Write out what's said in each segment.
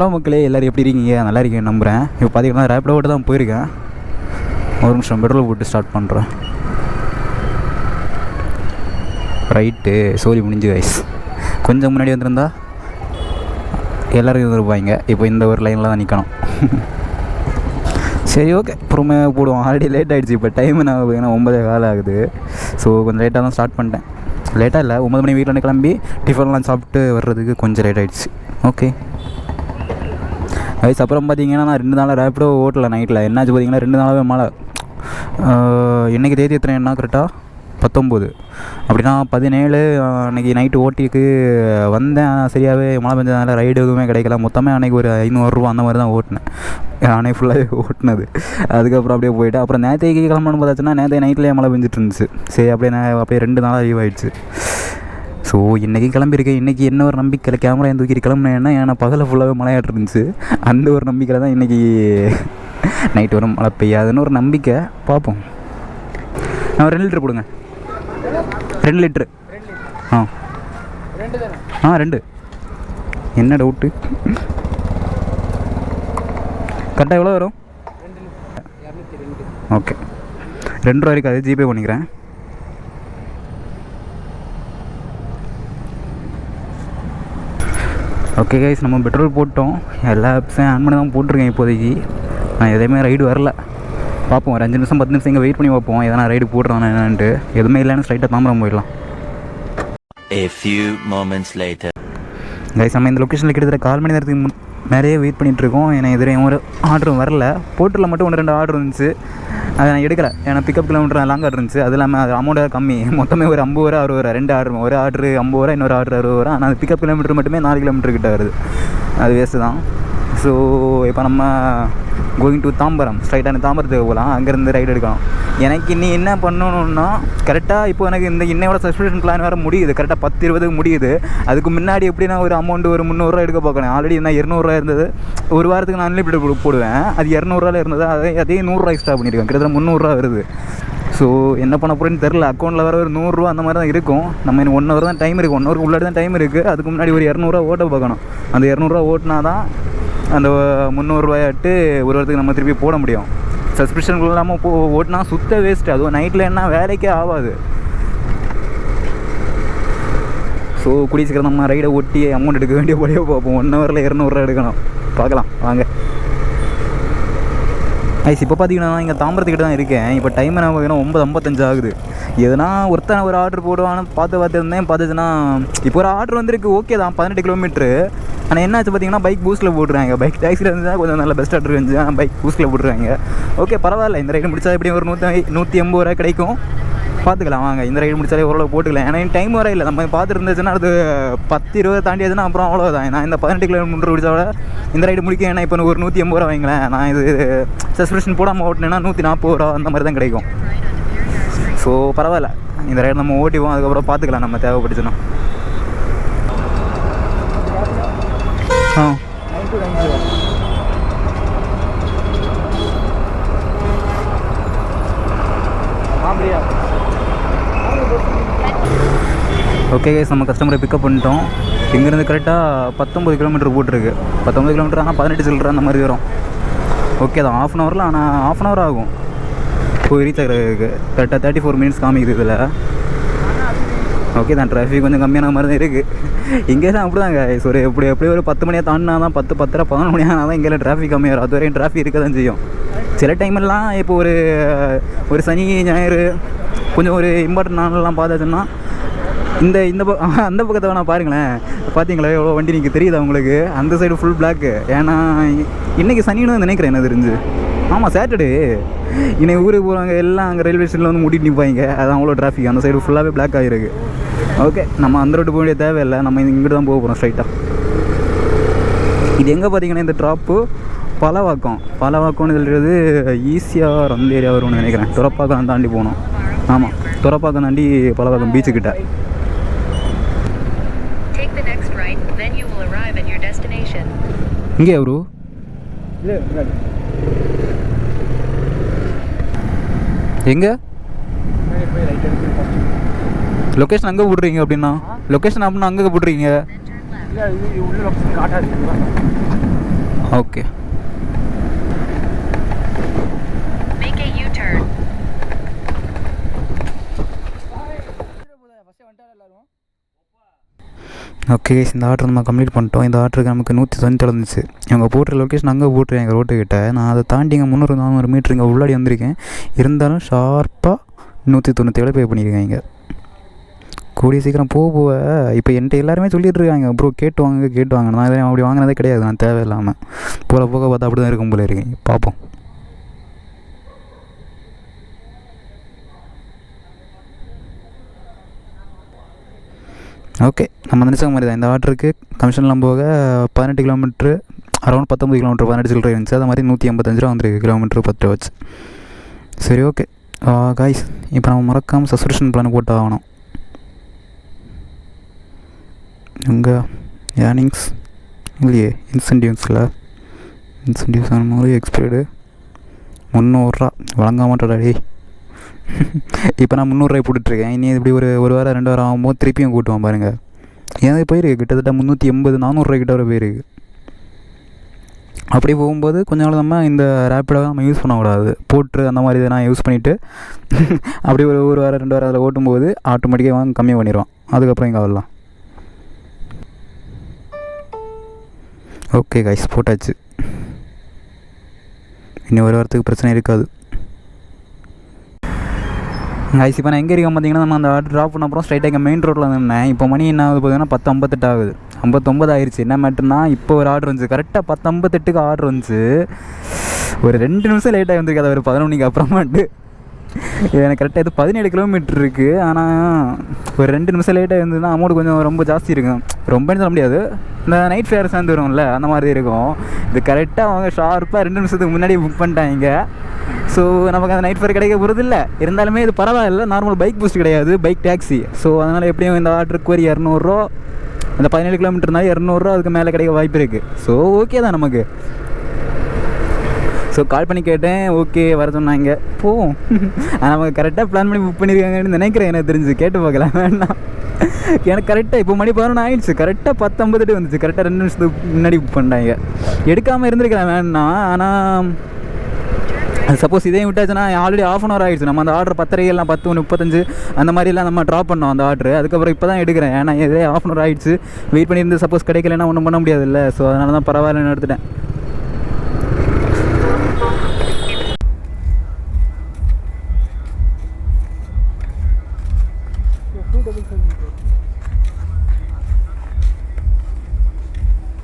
Hello மக்களே, எல்லோரும் எப்படி இருக்கீங்க? நல்லா இருக்கீங்க நம்புகிறேன். இப்போ பார்த்தீங்கன்னா ரேப்பிடோ ஓட்டு தான் போயிருக்கேன். ஒரு நிமிஷம் பெட்ரோல் போட்டு ஸ்டார்ட் பண்ணுறேன். ரைட்டு, சோரி முடிஞ்சு கைஸ். கொஞ்சம் முன்னாடி வந்திருந்தா எல்லோரும் இருந்திருப்பாங்க. இப்போ இந்த ஒரு லைனில் தான் நிற்கணும். சரி, ஓகே, பொறுமையாக போடுவோம். ஆல்ரெடி லேட் ஆகிடுச்சு. இப்போ டைம் நான் பார்த்தீங்கன்னா 9:15 ஆகுது. ஸோ கொஞ்சம் லேட்டாக தான் ஸ்டார்ட் பண்ணிட்டேன். லேட்டாக இல்லை, 9 மணி வீட்டில் கிளம்பி டிஃபன்லாம் சாப்பிட்டு வர்றதுக்கு கொஞ்சம் லேட் ஆகிடுச்சு. ஓகே கைஸ், அப்புறம் பார்த்தீங்கன்னா நான் 2 நாளாக ரேப்பிடோ ஓட்டலை. நைட்டில் என்னாச்சு பார்த்தீங்கன்னா 2 நாளாகவே மழை. இன்றைக்கி தேதி எத்தனை என்ன கரெக்டாக 19 அப்படின்னா 17 அன்றைக்கி நைட்டு ஓட்டிக்கு வந்தேன். சரியாகவே மழை பெஞ்சதுனால ரைடு எதுவுமே கிடைக்கல. மொத்தமே அன்றைக்கி ஒரு 500 ரூபா அந்த மாதிரி தான் ஓட்டினேன். அன்றைக்கி ஃபுல்லாகவே ஓட்டினது. அதுக்கப்புறம் அப்படியே போயிட்டு அப்புறம் நேற்றைக்கு கிளம்பணும் பார்த்தாச்சுன்னா நேற்று நைட்லேயே மழை பெஞ்சிட்டு இருந்துச்சு. சரி, அப்படியே 2 நாளாக லீவ் ஆகிடுச்சு. ஸோ இன்றைக்கி கிளம்பியிருக்கேன். இன்றைக்கி என்ன ஒரு நம்பிக்கை கேமரா தூக்கிட்டு கிளம்புனேன்னா ஏன்னா பகலில் ஃபுல்லாகவே மழையாட்டு இருந்துச்சு. அந்த ஒரு நம்பிக்கையில் தான் இன்றைக்கி நைட்டு வரும் மழை பெய்யாதுன்னு ஒரு நம்பிக்கை. பார்ப்போம். நான் 2 லிட்டரு கொடுங்க. 2 லிட்ரு. ஆ 2. என்ன டவுட்டு? கரெக்டாக எவ்வளோ வரும்? ஓகே, 2 ரூபா வரைக்கும் அது ஜிபே பண்ணிக்கிறேன். ஓகே கைஸ், நம்ம பெட்ரோல் போட்டோம். எல்லா ஆப்ஸையும் ஆன் பண்ணி தான் போட்டிருக்கேன் இப்போதைக்கு. நான் எதுவுமே ரைடு வரல. பார்ப்போம், ஒரு 5 நிமிஷம் 10 நிமிஷம் இங்கே வெயிட் பண்ணி பார்ப்போம். எதனா ரைடு போடுறான் என்னன்ட்டு. எதுவுமே இல்லைன்னு ஸ்ட்ரைட்டாக தாம்பரம் போயிடலாம். A few moments later. Guys, நம்ம இந்த லொக்கேஷனில் கிட்டத்தட்ட 1/4 மணி நேரத்துக்கு நிறைய வெயிட் பண்ணிகிட்ருக்கோம். ஏன்னா எதிரையும் ஒரு ஆர்டரும் வரல. போர்ட்டில் மட்டும் 1-2 ஆர்டர் இருந்துச்சு. அதை நான் எடுக்கலை. ஏன்னா பிக்கப் கிலோமீட்டர் லாங் ஆர்டர் இருந்துச்சு. அது இல்லாமல் அது அமௌண்ட்டாக கம்மி. மொத்தமே ஒரு 50 ரூபா 60 ரூபா 2 ஆர்டர். ஒரு ஆர்டர் 50 ரூபா, இன்னொரு ஆர்டர் 60 ரூபா. ஆனால் அது பிக்கப் கிலோமீட்டர் மட்டுமே 4 கிலோமீட்டர் கிட்ட வருது. அது வேஸ்ட்டு தான். ஸோ இப்போ நம்ம கோயிங் டு தாம்பரம். ஸ்ட்ரைட்டான தாம்பரத்துக்கு போகலாம். அங்கேருந்து ரைடு எடுக்கணும். எனக்கு இன்னி என்ன பண்ணணுன்னா கரெக்டாக இப்போ எனக்கு இந்த இன்னையோட சப்ஸ்கிரிப்ஷன் பிளான் வேறு முடியுது. கரெக்டாக 10-20 முடியுது. அதுக்கு முன்னாடி எப்படின்னா ஒரு அமௌண்ட்டு ஒரு 300 ரூபா எடுக்க பார்க்கணும். ஆல்ரெடி என்ன 200 ரூபா இருந்தது. ஒரு வாரத்துக்கு நான் அன்லிமிட்டட் போடுவேன். அது 200 ரூபாயில் இருந்தது. அதே 100 ரூபா எக்ஸ்ட்ரா பண்ணியிருக்கேன். கிட்டத்தட்ட 300 ரூபா வருது. ஸோ என்ன பண்ண போகிறேன்னு தெரில. அக்கௌண்ட்டில் வேறு ஒரு 100 ரூபா அந்த மாதிரி தான் இருக்கும். நம்ம இன்னும் 1 ஹவர் தான் டைம் இருக்குது. 1 ஹவருக்கு உள்ளாடி தான் டைம் இருக்குது. அதுக்கு முன்னாடி ஒரு 200 ரூபா ஓட்ட பார்க்கணும். அந்த 200 ரூபா ஓட்டினா தான் அந்த 300 ரூபாயாட்டு ஒரு வாரத்துக்கு நம்ம திருப்பி போட முடியும். சப்ஸ்கிரிப்ஷன் இல்லாமல் ஓட்டினா சுத்த வேஸ்ட்டு. அதுவும் நைட்டில் என்ன வேலைக்கே ஆகாது. ஸோ கூடிய சீக்கிரம் நம்ம ரைடை ஒட்டி அமௌண்ட் எடுக்க வேண்டிய போலியே பார்ப்போம். 1 ஹவரில் 200 ரூபா எடுக்கணும். பார்க்கலாம் வாங்க. ஐஸ், இப்போ பார்த்தீங்கன்னா இங்கே தாம்பரத்துக்கிட்ட தான் இருக்கேன். இப்போ டைம் என்ன பார்த்தீங்கன்னா 9:55 ஆகுது. எதுனா ஒருத்தன் ஒரு ஆர்டர் போடுவான்னு பார்த்துருந்தேன். பார்த்துச்சுன்னா இப்போ ஒரு ஆர்டர் வந்திருக்கு. ஓகே தான், 18 கிலோமீட்ரு. ஆனால் என்னாச்சு பார்த்தீங்கன்னா பைக் பூஸ்ட்டில் போட்டுருவாங்க. பைக் டாக்ஸியில் இருந்துச்சுன்னா கொஞ்சம் நல்ல பெஸ்ட் ஆர்டர் இருந்துச்சு. ஆனால் பைக் பூஸ்ட்டில் போட்டுருவாங்க. ஓகே, பரவாயில்ல. இந்த ரைடு முடிச்சா எப்படியும் ஒரு 180 ரூபா கிடைக்கும். பார்த்துக்கலாம் வாங்க. இந்த ரைடு முடிச்சாலே ஓரளவு போட்டுக்கலாம். ஏன்னா டைம் வர இல்லை. நம்ம பார்த்து இருந்துச்சுன்னா அது 10-20 தாண்டியாச்சுன்னா அப்புறம் அவ்வளோதான். நான் இந்த 18 கிலோமீட்டர் முடிச்சா விட இந்த ரைடு முடிக்க ஏன்னா இப்போ ஒரு 180 ரூபா வைங்களேன். நான் இது சப்ஸ்கிரிப்ஷன் போடாமல் ஓட்டினேன்னா 140 ரூபா அந்த மாதிரி தான் கிடைக்கும். ஸோ பரவாயில்ல, இந்த ரைடு நம்ம ஓட்டிவோம். அதுக்கப்புறம் பார்த்துக்கலாம் நம்ம தேவைப்பட்டுச்சுன்னா. ஓகே கைஸ், நம்ம கஸ்டமரை பிக்கப் பண்ணிட்டோம். இங்கேருந்து கரெக்டாக 19 கிலோமீட்டர் போட்டிருக்கு. 19 கிலோமீட்டர் ஆனால் 18 சில்லற அந்த மாதிரி வரும். ஓகே தான், 1/2 ஹவரில். ஆனால் 1/2 ஹவர் ஆகும் போய் ரீச் ஆகிறதுக்கு. கரெக்டாக 34 மினிட்ஸ் காமிக்குது இதில். ஓகே தான், டிராஃபிக் கொஞ்சம் கம்மியான மாதிரி தான் இருக்குது. இங்கே தான் அப்படி தாங்க. ஸோ எப்படியும் ஒரு 10 மணியாக தாண்டினா தான் 10, 10:30, 11 மணி ஆனால் தான் இங்கே டிராஃபிக் கம்மியாக வரும். அது வரையும் டிராஃபிக் இருக்க தான் செய்யும். சில டைமெல்லாம் இப்போ ஒரு சனி ஞாயிறு கொஞ்சம் ஒரு இம்பார்ட்டன்ட் நாளெல்லாம் பார்த்தாச்சுன்னா அந்த பக்கத்தை வேணால் பாருங்களேன். பார்த்தீங்களா எவ்வளோ வண்டி நீங்கள் தெரியுதா உங்களுக்கு? அந்த சைடு ஃபுல் பிளாக்கு. ஏன்னா இன்றைக்கி சனின்னு நினைக்கிறேன் என்ன தெரிஞ்சு. ஆமாம், சாட்டர்டே. இன்னைக்கு ஊருக்கு போகிறவங்க எல்லாம் அங்கே ரயில்வே ஸ்டேஷனில் வந்து மூட்டிட்டு நிற்பாங்க. அதான் அவ்வளோ டிராஃபிக். அந்த சைடு ஃபுல்லாகவே பிளாக் ஆகிருக்கு. ஓகே, நம்ம அந்த ரோட்டு போக வேண்டிய தேவையில்லை. நம்ம இங்கிட்டு தான் போக போகிறோம் ஸ்ட்ரைட்டாக. இது எங்கே பார்த்தீங்கன்னா இந்த ட்ராப்பு பலவாக்கம்னு சொல்கிறது ஈஸியாக அந்த ஏரியா வரும்னு நினைக்கிறேன். துறப்பாக்கம் தாண்டி போகணும். ஆமாம், துறப்பாக்கம் தாண்டி பலவாக்கம் பீச்சுக்கிட்ட. இங்கே அவரு எங்கே லொக்கேஷன் அங்கே போடுறீங்க? அப்படின்னா லொக்கேஷன் அப்படின்னா அங்கே போடுறீங்க? Okay. Make a U-turn. Okay guys, இந்த ஆர்டர் நம்ம கம்ப்ளீட் பண்ணிட்டோம். இந்த ஆர்டருக்கு நமக்கு 190 இருந்துச்சு. இவங்க போட்டுற லொக்கேஷன் அங்கே போட்டுருக்கேன் எங்கள் ரோட்டுக்கிட்ட. நான் அதை தாண்டி இங்கே 300-400 மீட்ரு இங்கே உள்ளாடி வந்திருக்கேன். இருந்தாலும் ஷார்ப்பாக 197 பே பண்ணியிருக்கேன். இங்கே கூடிய சீக்கிரம் போக இப்போ என்கிட்ட எல்லாருமே சொல்லிட்டு இருக்காங்க, ப்ரோ கேட்டு வாங்க. நான் எதாவது அப்படி வாங்கினதே கிடையாது. நான் தேவையில்லாமல் போக பார்த்தா அப்படி தான் இருக்கும் போல இருக்கேன். பார்ப்போம். ஓகே, நம்ம நினச்ச மாதிரி தான். இந்த ஆர்டருக்கு கமிஷன்லாம் போக 18 கிலோமீட்ரு, அரௌண்ட் 19 கிலோமீட்டர் 18 சில்லரை இருந்துச்சு. அது மாதிரி 185 ரூபா வந்துருக்கு கிலோமீட்டர் 10 ரூபா வச்சு. சரி, ஓகே காய்ஸ், இப்போ நம்ம மறக்காமல் சப்ஸ்கிரிப்ஷன் பிளான் போட்டு ஆகணும். இங்கே ஏர்னிங்ஸ் இல்லையே, இன்சென்டிவ்ஸில் இன்சென்டிவ்ஸ் ஆன மாதிரி எக்ஸ்பைர்டு 300 ரூபா வழங்க மாட்டேடாடி. இப்போ நான் 300 ரூபாய் போட்டுட்ருக்கேன். இனி இப்படி ஒரு வாரம் 2 வாரம் ஆகும்போது திருப்பியும் கூட்டுவான் பாருங்கள். ஏன் போயிருக்கு கிட்டத்தட்ட 380-400 ரூபாய்க்கிட்ட வர போயிருக்கு. அப்படி போகும்போது கொஞ்ச நாள் நம்ம இந்த ரேப்பிடாக நம்ம யூஸ் பண்ணக்கூடாது. போட்டு அந்த மாதிரி இதை நான் யூஸ் பண்ணிவிட்டு அப்படி ஒரு வாரம் 2 வாரம் அதில் ஓட்டும்போது ஆட்டோமேட்டிக்காக வாங்க கம்மி பண்ணிடுவான். அதுக்கப்புறம் இங்கே வரலாம். ஓகே கைஸ், போட்டாச்சு. இன்னும் ஒரு வாரத்துக்கு பிரச்சனை இருக்காது. கைஸ், இப்போ நான் எங்கே இருக்கேன் பார்த்தீங்கன்னா, நம்ம அந்த ஆர்டர் ட்ராப் பண்ண அப்புறம் ஸ்ட்ரைட்டாக இங்கே மெயின் ரோட்டில் இருந்தேன். இப்போ மணி என்ன ஆகுது பார்த்தீங்கன்னா 10:58 ஆகுது. 59 ஆயிடுச்சு. என்ன மேட்டர்னா, இப்போ ஒரு ஆர்டர் வந்துச்சு. கரெக்டாக 10:58க்கு ஆர்டர் வந்துச்சு. ஒரு 2 நிமிஷம் லேட்டாக வந்துருக்கு. அதை ஒரு 11 மணிக்கு அப்புறமாட்டு எனக்கு கரெக்டாக இது 17 கிலோமீட்டர் இருக்குது. ஆனால் ஒரு 2 நிமிஷம் லேட்டாக இருந்ததுன்னா அமௌண்ட் கொஞ்சம் ரொம்ப ஜாஸ்தி இருக்கும். ரொம்பன்னு சொல்ல முடியாது, இந்த நைட் ஃபேர் சேர்ந்து வரும்ல அந்த மாதிரி இருக்கும். இது கரெக்டாக அவங்க ஷார்ப்பாக 2 நிமிஷத்துக்கு முன்னாடி புக் பண்ணிட்டாங்க. ஸோ நமக்கு அந்த நைட் ஃபேர் கிடைக்க போகிறது இல்லை. இருந்தாலுமே இது பரவாயில்ல, நார்மல் பைக் பூஸ்ட் கிடையாது, பைக் டாக்ஸி. ஸோ அதனால் எப்படியும் இந்த ஆர்டருக்கு ஒரு 200 ரூபா, அந்த 17 கிலோமீட்டர்னால 200 ரூபா அதுக்கு மேலே கிடைக்க வாய்ப்பு இருக்குது. ஸோ ஓகே தான் நமக்கு. ஸோ கால் பண்ணி கேட்டேன், ஓகே வர சொன்னாங்க, போவோம். நமக்கு கரெக்டாக பிளான் பண்ணி புக் பண்ணியிருக்காங்கன்னு நினைக்கிறேன். எனக்கு தெரிஞ்சு கேட்டு பார்க்கலாம் வேண்டாம். எனக்கு கரெக்டாக இப்போ மணி 11 ஆயிடுச்சு. கரெக்டாக 10:58 வந்துச்சு. கரெக்டாக 2 நிமிஷத்துக்கு முன்னாடி புக் பண்ணிட்டாங்க. எடுக்காமல் இருந்திருக்கிறேன் வேண்டாம். ஆனால் சப்போஸ் இதையும் விட்டாச்சுன்னா ஆல்ரெடி ½ hour ஆகிடுச்சு. நம்ம அந்த ஆர்டர் 10:30 10:35 அந்த மாதிரிலாம் நம்ம ட்ராப் பண்ணோம் அந்த ஆர்டர். அதுக்கப்புறம் இப்போ தான் எடுக்கிறேன். ஏன்னா இதே ½ hour ஆகிடுச்சு. வெயிட் பண்ணியிருந்து சப்போஸ் கிடைக்கலன்னா ஒன்றும் பண்ண முடியாது இல்லை. ஸோ அதனால தான் பரவாயில்லன்னு எடுத்துட்டேன்.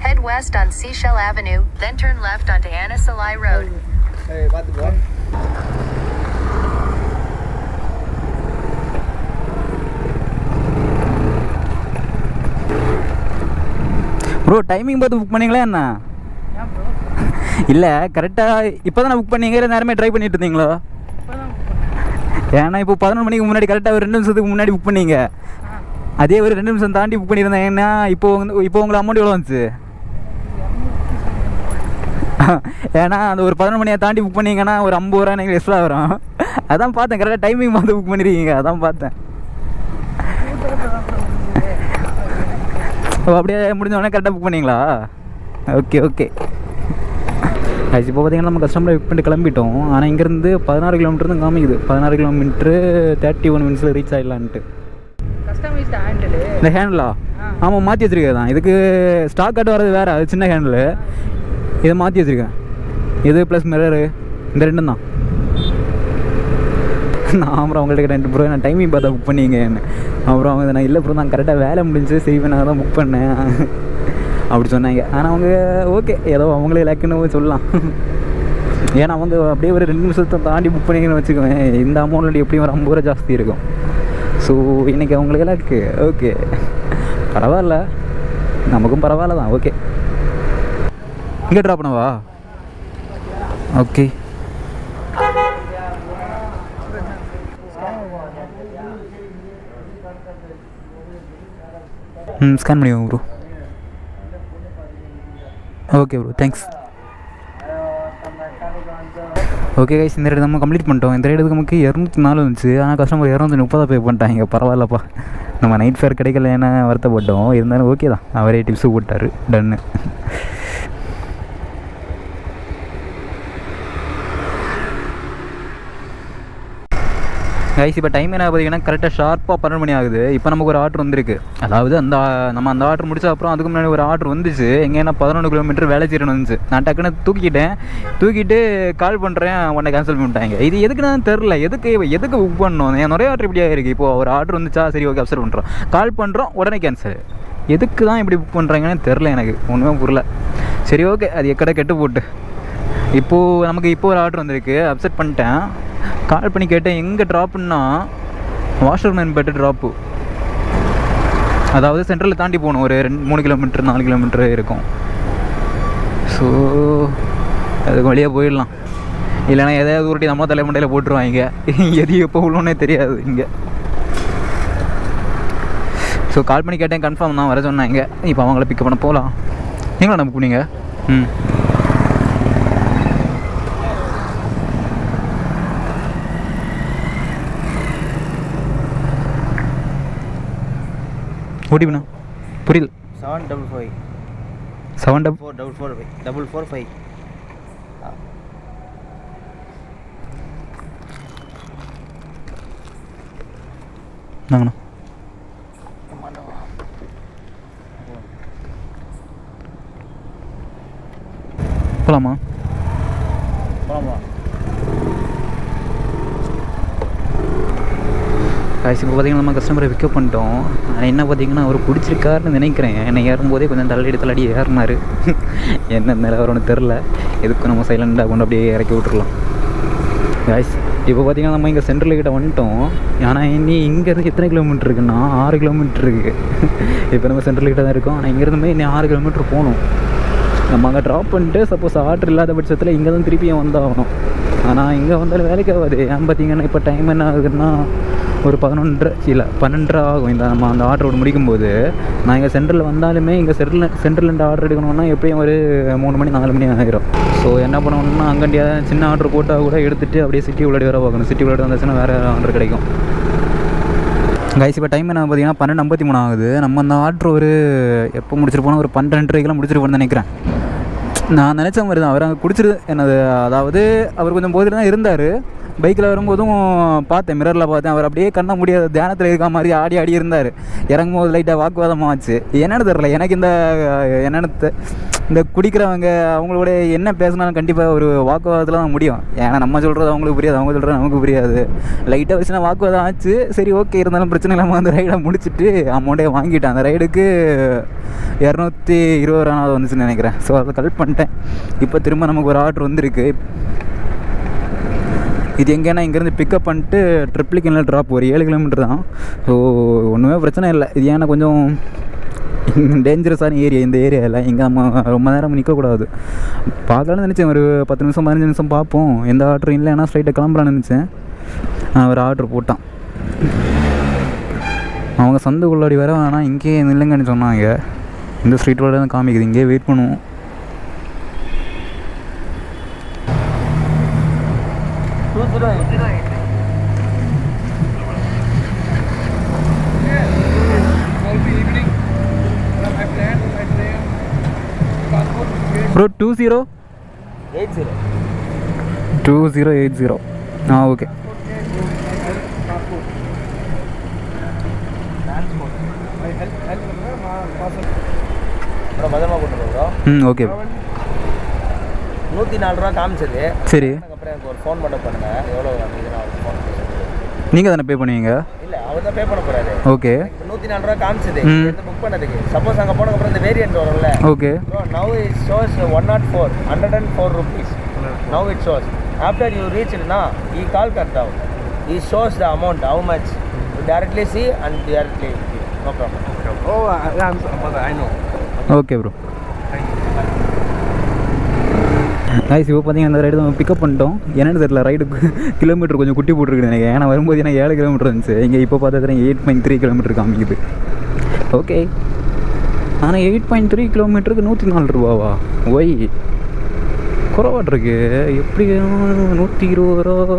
Head west on Seashell Avenue, then turn left onto Anna Salai Road. Bro, timing பார்த்து புக் பண்ணிங்களா என்ன? இல்லை, கரெக்டாக இப்போ தான் புக் பண்ணீங்க. நேரமே ட்ரை பண்ணிட்டு இருந்தீங்களோ? ஏன்னா இப்போ 11 மணிக்கு முன்னாடி கரெக்டாக ஒரு 2 நிமிஷத்துக்கு முன்னாடி புக் பண்ணீங்க. அதே ஒரு 2 நிமிஷம் தாண்டி புக் பண்ணியிருந்தேன். ஏன்னா இப்போ உங்களுக்கு அமௌண்ட் எவ்வளோ வந்துச்சு? ஏன்னா அந்த ஒரு 11 மணியை தாண்டி புக் பண்ணிங்கன்னா ஒரு 50 ரூபா எனக்கு எக்ஸ்ட்ரா வரும். அதான் பார்த்தேன், கரெக்டாக டைமிங் பார்த்து புக் பண்ணியிருக்கீங்க. அதான் பார்த்தேன். ஓ, அப்படியே முடிஞ்சோடனே கரெக்டாக புக் பண்ணிங்களா? Okay okay. இப்போ பார்த்தீங்கன்னா நம்ம கஸ்டமரை புக் பண்ணிட்டு கிளம்பிட்டோம். ஆனால் இங்கேருந்து 16 கிலோமீட்டர் தான் காமிக்குது. 16 கிலோமீட்ரு 31 மினிட்ஸில் ரீச் ஆகிடலான்ட்டு. இந்த ஹேண்டிலா? ஆமாம், மாற்றி வச்சுருக்கேன் தான். இதுக்கு ஸ்டாக் கார்டு வர்றது வேறு, அது சின்ன ஹேண்டில். இதை மாற்றி வச்சுருக்கேன். இது ப்ளஸ் மிரரு, இந்த 2 தான். நான் அப்புறம் அவங்கள்ட்ட 2 ப்ரோ நான் டைமிங் பார்த்தா புக் பண்ணிங்க என்ன. அப்புறம் அவங்க நான் இல்லை ப்ரோ, நான் கரெக்டாக வேலை முடிஞ்சு சரி நான் தான் புக் பண்ணேன் அப்படி சொன்னாங்க. ஆனால் அவங்க ஓகே, ஏதோ அவங்களே லக்குன்னு சொல்லலாம். ஏன்னா அவங்க அப்படியே ஒரு 2 நிமிஷத்தை தாண்டி புக் பண்ணிங்கன்னு வச்சுக்கோங்க. இந்த அமௌண்ட்டில் எப்படியும் ஒரு 50 ரூபா ஜாஸ்தி இருக்கும். ஸோ இன்றைக்கி அவங்களுக்கு லக்கு. ஓகே, பரவாயில்ல, நமக்கும் பரவாயில்ல தான். ஓகே, இங்கே ட்ராப் பண்ணவா? ஓகே. ஸ்கேன் பண்ணிடுவோம் bro. Okay bro, thanks. Okay guys, இந்த ரைடு நம்ம கம்ப்ளீட் பண்ணிட்டோம். இந்த ரைடுக்கு நமக்கு 204 வந்துச்சு. ஆனால் கஸ்டமர் 230 பே பண்ணிட்டாங்க. பரவாயில்லப்பா, நம்ம நைட் ஃபேர் கிடைக்கல ஏன்னா வருத்தப்பட்டோம். இருந்தாலும் ஓகே தான், அவரே டிப்ஸு போட்டார். டன்னு. கைஸ் இப்போ டைம் என்ன பார்த்தீங்கன்னா கரெக்டாக ஷார்ப்பாக 12 மணி ஆகுது. இப்போ நமக்கு ஒரு ஆர்டர் வந்திருக்கு. அதாவது நம்ம அந்த ஆர்டர் முடிச்ச அப்புறம் அதுக்கு முன்னாடி ஒரு ஆர்டர் வந்துச்சு. எங்கன்னா 11 கிலோமீட்டர் வேலை செய்யணும் வந்துச்சு. நான் டக்குன்னு தூக்கிட்டு கால் பண்ணுறேன், உடனே கேன்சல் பண்ணிட்டாங்க. இது எதுக்குன்னு தெரில, எதுக்கு புக் பண்ணணும். என் நிறைய ஆர்டர் இப்படியாக இருக்குது. இப்போது ஒரு ஆர்டர் வந்துச்சா, சரி ஓகே அப்சர்வ் பண்ணுறோம், கால் பண்ணுறோம், உடனே கேன்சல். எதுக்கு தான் இப்படி புக் பண்ணுறாங்கன்னு தெரில, எனக்கு ஒன்றுமே புரியல. சரி ஓகே, அது எக்கடை கெட்டு போட்டு நமக்கு ஒரு ஆர்டர் வந்திருக்கு. அப்செட் பண்ணிட்டேன். கால் பண்ணி கேட்டேன் எங்கே ட்ராப்புன்னா வாஷர்மேன் பெட்டு ட்ராப்பு. அதாவது சென்ட்ரலில் தாண்டி போகணும், ஒரு 3 கிலோமீட்டர் 4 கிலோமீட்டர் இருக்கும். ஸோ அதுக்கு வழியாக போயிடலாம். இல்லைனா எதாவது உருட்டி நம்ம தலைமண்டையில் போட்டுருவாங்க. எது எப்போ உள்ளோன்னே தெரியாது இங்கே. ஸோ கால் பண்ணி கேட்டேன், கன்ஃபார்ம் தான் வர சொன்னாங்க. இப்போ அவங்கள பிக்கப் பண்ண போகலாம். நீங்களா நம்ம போனீங்க? ஓடிப்பண்ணா புரியல. 755 445 நாங்கண்ணா போகலாமா? காய்ச்சி இப்போ பார்த்திங்கன்னா நம்ம கஸ்டமரை பிக்கப் பண்ணிட்டோம். ஆனால் என்ன பார்த்திங்கன்னா அவர் பிடிச்சிருக்காருன்னு நினைக்கிறேன். என்னை ஏறும்போதே கொஞ்சம் தள்ளி ஏறினார். என்ன நிலவரம்னு தெரில. எதுக்கும் நம்ம சைலண்டாக கொண்டு அப்படியே இறக்கி விட்டுருலாம். காய்ஸ் இப்போ பார்த்திங்கன்னா நம்ம இங்கே சென்ட்ரல் கிட்ட வந்துட்டோம். ஆனால் இங்கேருந்து எத்தனை கிலோமீட்டர் இருக்குன்னா 6 கிலோமீட்டர் இருக்குது. இப்போ நம்ம சென்ட்ரல் கிட்ட தான் இருக்கோம். ஆனால் இங்கேருந்து இன்னும் 6 கிலோமீட்டர் போகணும். நம்ம அங்கே ட்ராப் பண்ணிட்டு சப்போஸ் ஆர்டர் இல்லாத பட்சத்தில் இங்கே தான் திருப்பியும் வந்தாகணும். ஆனால் இங்கே வந்தாலும் வேலைக்கு ஆகாது. ஏன் பார்த்திங்கன்னா இப்போ டைம் என்ன ஆகுதுன்னா ஒரு 12:30 ஆகும். நம்ம அந்த ஆர்டர் முடிக்கும்போது நான் இங்கே சென்ட்ரலில் வந்தாலுமே இங்கே சென்ட்ரல் இந்த ஆர்டர் எடுக்கணும்னா எப்படியும் ஒரு 3 மணி 4 மணி ஆகிரும். ஸோ என்ன பண்ணணும்னா அங்கண்டியா சின்ன ஆர்டர் போட்டால் கூட எடுத்துகிட்டு அப்படியே சிட்டி உள்ளாடி வர பார்க்கணும். சிட்டி உள்ளாடி வந்துச்சுன்னா வேறு ஆர்டர் கிடைக்கும். கைஸ் இப்போ டைம் என்ன பார்த்தீங்கன்னா 12:53 ஆகுது. நம்ம அந்த ஆர்டர் எப்போ முடிச்சிட்டு போனால் ஒரு 12:30 முடிச்சிட்டு போகணும்னு நினைக்கிறேன். நான் நினச்ச மாதிரி தான் அவர் அங்கே குடிச்சிரு என்னது. அதாவது அவர் கொஞ்சம் போதிட்டு தான் இருந்தார். பைக்கில் வரும்போதும் பார்த்தேன், மிரரில் பார்த்தேன். அவர் அப்படியே கண்ண முடியாத தியானத்தில் இருக்க மாதிரி ஆடி இருந்தார். இறங்கும்போது லைட்டாக வாக்குவாதமாகச்சு. என்னென்னு தெரில எனக்கு. இந்த குடிக்கிறவங்க அவங்களோட என்ன பேசினாலும் கண்டிப்பாக ஒரு வாக்குவாதத்தில் தான் முடியும். ஏன்னா நம்ம சொல்கிறது அவங்களுக்கு புரியாது, அவங்க சொல்கிறது நமக்கு புரியாது. லைட்டாக வச்சுனா வாக்குவாதம் ஆச்சு. சரி ஓகே, இருந்தாலும் பிரச்சனை இல்லாமல் அந்த ரைடை முடிச்சுட்டு அமௌண்ட்டே வாங்கிட்டேன். அந்த ரைடுக்கு 220 ரூபா வந்துச்சுன்னு நினைக்கிறேன். ஸோ அதை கலெக்ட் பண்ணிட்டேன். இப்போ திரும்ப நமக்கு ஒரு ஆர்டர் வந்திருக்கு. இது எங்கேன்னா இங்கேருந்து பிக்கப் பண்ணிட்டு ட்ரிப்ளிகனில் ட்ராப் ஒரு 7 கிலோமீட்டர் தான். ஸோ ஒன்றுமே பிரச்சனை இல்லை. இது ஏன்னா கொஞ்சம் டேஞ்சரஸான ஏரியா. இந்த ஏரியாவில் இங்கே நம்ம ரொம்ப நேரம் நிற்கக்கூடாது. பார்க்கலான்னு நினச்சேன். ஒரு 10 நிமிஷம் 15 நிமிஷம் பார்ப்போம். எந்த ஆர்டரும் இல்லை, ஏன்னா ஸ்ட்ரைட்டாக கிளம்புறான்னு நினச்சேன். ஒரு ஆர்டர் போட்டான். அவங்க சந்துக்குள்ளாடி வர வேணாம், இங்கேயே நில்லுங்கன்னு சொன்னாங்க. இந்த ஸ்ட்ரீட் ரோட தான் காமிக்குது. இங்கேயே வெயிட் பண்ணுவோம். Bro 2080 okay. ஓகே 104 ரூபா காமிச்சது. சரி, அப்புறம் எனக்கு ஒரு ஃபோன் மட்டும் பண்ணுங்க. எவ்வளோ ஃபோன் நீங்கள் தானே பே பண்ணுவீங்க? இல்லை, அவர் தான் பே பண்ண போகிறாரு. ஓகே, 104 ரூபா காமிச்சது புக் பண்ணதுக்கு. சப்போஸ் அங்கே போனதுக்கப்புறம் இந்த வேரியன்ட் வரும்ல. Okay. Now it shows 104 rupees. Now it shows after you ரீச்னா ஈ கால் கட் டவுன். ஈ shows the amount how much you directly see and directly no problem. I know. Okay bro. Guys இப்போ பார்த்தீங்கன்னா அந்த ride தான் pickup பண்ணிட்டோம். என்னென்னு தெரியல, ரைடுக்கு கிலோமீட்டர் கொஞ்சம் குட்டி போட்டுருக்கு எனக்கு. ஏன்னா வரும்போது ஏன்னா 7 கிலோமீட்டர் இருந்துச்சு. இங்கே இப்போ பார்த்தா 8.3 கிலோமீட்டர் காமிக்குது. ஓகே, ஆனால் 8.3 கிலோமீட்டருக்கு 104 ரூபாவா? ஒய் குறவாட்ருக்கு. எப்படி 120 ரூபா